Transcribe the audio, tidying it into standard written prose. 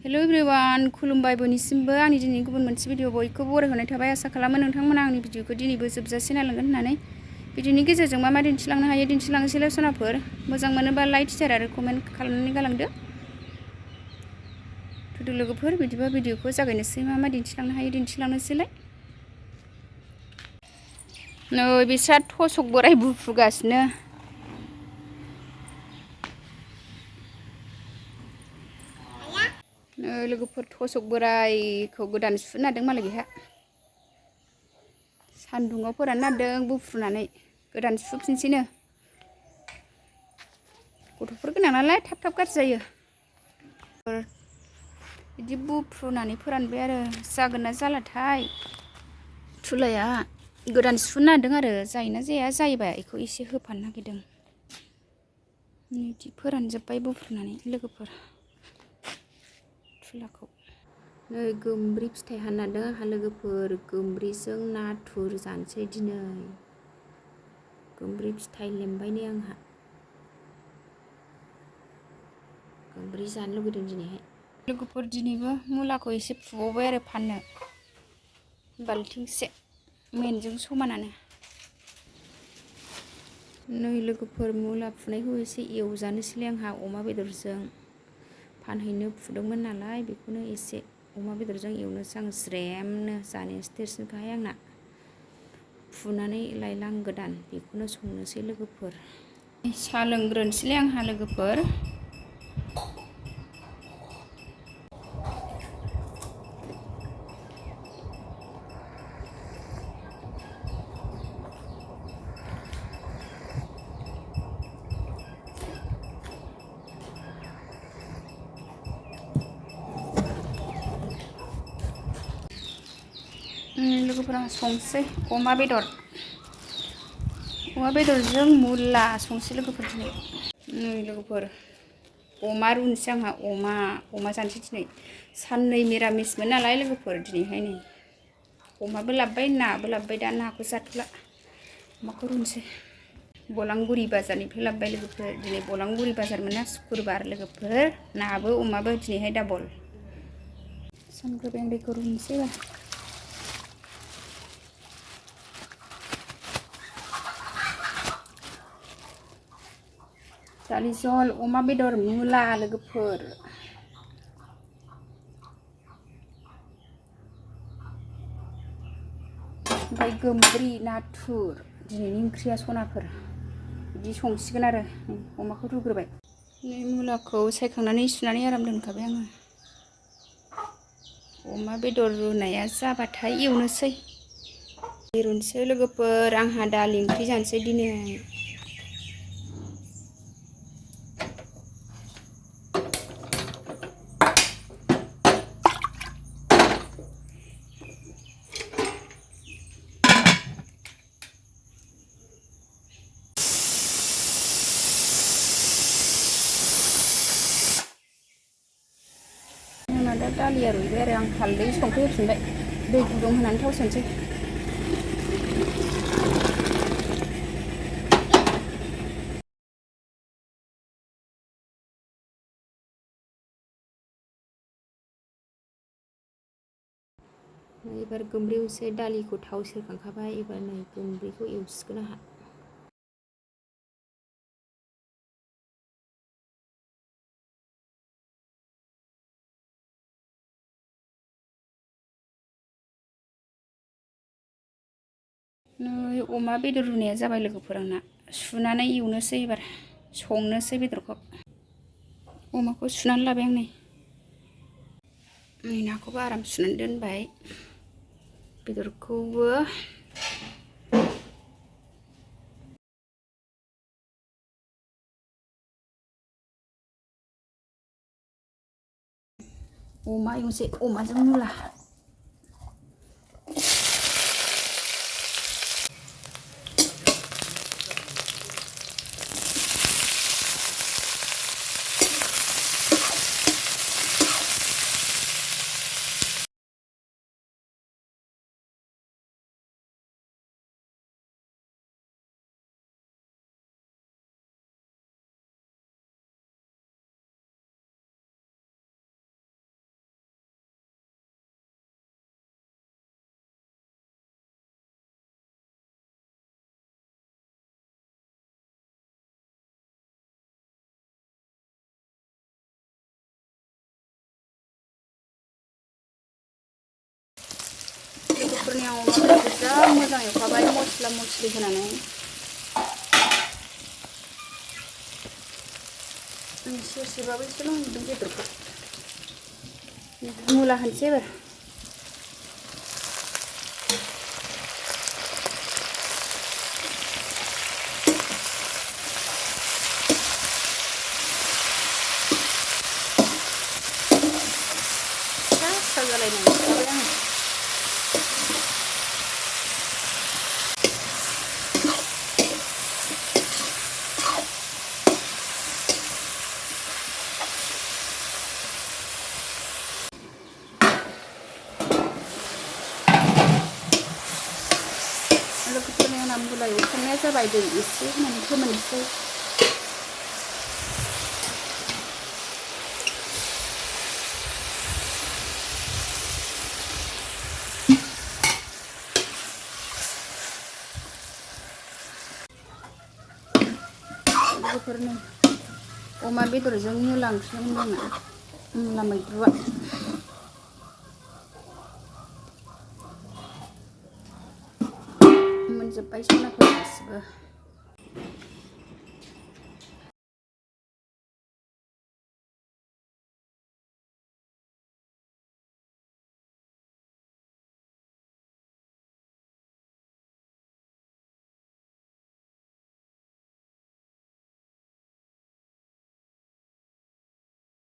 hello everyone खुलुमबाय बयनिसिमबो आंनि दिनै गुबुन मोनसे भिडिअ बयखौबो बरायहरनाय थाबाय आसा खालामो नोंथांमोना आंनि भिडिअखौ दिनैबो जोबजासे नायलांगोन होननानै भिडिअनि गेजेरजों मा दिन्थिलांनो हायो दिन्थिलांनोसैलाय सनाफोर मोजां मोनोबा लाइक शेयार आरो कमेन्ट खालामनानै गालांदो थुदो लोगोफोर बिदिबा भिडिअखौ जागायनोसै मा दिन्थिलांनो हायो दिन्थिलांनोसैलाय नै बिस्रा थसक बोराय बुफुगासिनो लोगोफोर थसक बोरायखौ गोदान सुनो नागिरदों मालाय बेहा सान्दुङाव फोराननो नागिरदों बुफ्रुनानै गोदान सुफिनसैनो गथ'फोर गोनां नालाय थाब थाब गाज्रि जायो बिदि बुफ्रुनानै फोरानबाय आरो जागोन ना जालाथाय थुलाया गोदान सुनो नागिरदों आरो जायोना जाया जायोबा बेखौ एसे होफानो नागिरदों बिदि फोरानजोब्बाय बुफ्रुनानै लोगोफोर थुलाखौ नै गोमब्रि फिथाइ हाननादों आंहा लोगोफोर गोमब्रिजों नाथुर जानोसै दिनै गोमब्रि फिथाइ लेमबाय नै आंहा गोमब्रि जानो लुगैदों दिनैहाय लोगोफोर दिनैबो मुलाखौ एसे फुबावबाय आरो फाननो बाल्थिंसे मेनजों समानानो नै लोगोफोर मुला फुनायखौ एसे एवजानोसैलाय आंहा अमा बेदरजों फानहैनो फुदोंमोन नालाय बेखौनो एसे अमा बेदरजों एवनोसै आं ज्रेमनो जानायासो देरसिनखाय आंना फुनानै लायलां गोदान बेखौनो संनोसै लोगोफोर साहा लोंग्रोनोसैलाय आंहा लोगोफोर लोगोफोर आं संसै अमा बेदरजों मुला संसै लोगोफोर दिनै नै लोगोफोर अमा रुनोसै आंहा अमा जानोसै दिनै साननै मिरामिसमोन नालाय लोगोफोर दिनैहाय नै अमाबो लाबोबाय नाबो लाबोबाय दा नाखौ जाथ'ला अमाखौ रुनोसै बलांगुरि बाजारनिफ्राय लाबोबाय लोगोफोर दिनै बलांगुरि बाजारमोन ना सुक्रुबार लोगोफोर नाबो अमाबो दिनैहाय डाबल सानग्रोबाय आं दैखौ रुनोसै दालि जल अमा बेदर मुला लोगोफोर ओमफ्राय गोमब्रि नाथुर दिनैनि ओंख्रिया सनाफोर बिदि संसिगोन आरो अमाखौ रुग्रोबाय नै मुलाखौ सायखांनानै सुनानै आराम दोनखाबाय आङो अमा बेदर रुनाया जाबाथाय एवनोसै लोगोफोर आंहा दालि ओंख्रि जानोसै दिनै दा दालिया रुइबाय आरो आं हालदै संख्रि होफिनबाय दै गुदुं होनानै थाव सेरनोसै एबार गोमब्रि एवसै दालिखौ थाव सेरखांखाबाय एबार नै गोमब्रिखौ एवसिगोन आंहा नै अमा बेदर रुनाया जाबाय लोगोफोर आंना सुनानै एवनोसै एबार संनोसै बेदरखौ अमाखौ सुनानै लाबाय आं नै नाखौबो आराम सुनानै दोनबाय बेदरखौबो अमा एवनोसै अमाजों मुला लोगोफोरनि आं अमा बेदरखौ जा मोजां एवखाबाय मस्ला मस्लि होनानै सेरसेबाबो एसेल' होनदों बेदरखौ मुला होनोसै एबार फिसा जालायनाय एवखाबाय आङो लोगोफोरनि आंना मुला एवखांनाया जाबाय दै एसे होनानै फोमोननोसै लोगोफोरनि अमा बेदरजों मुला ओंख्रि होनदों आङो मुला मैद्रुआ मोनजोब्बाय संनायफोर गासिबो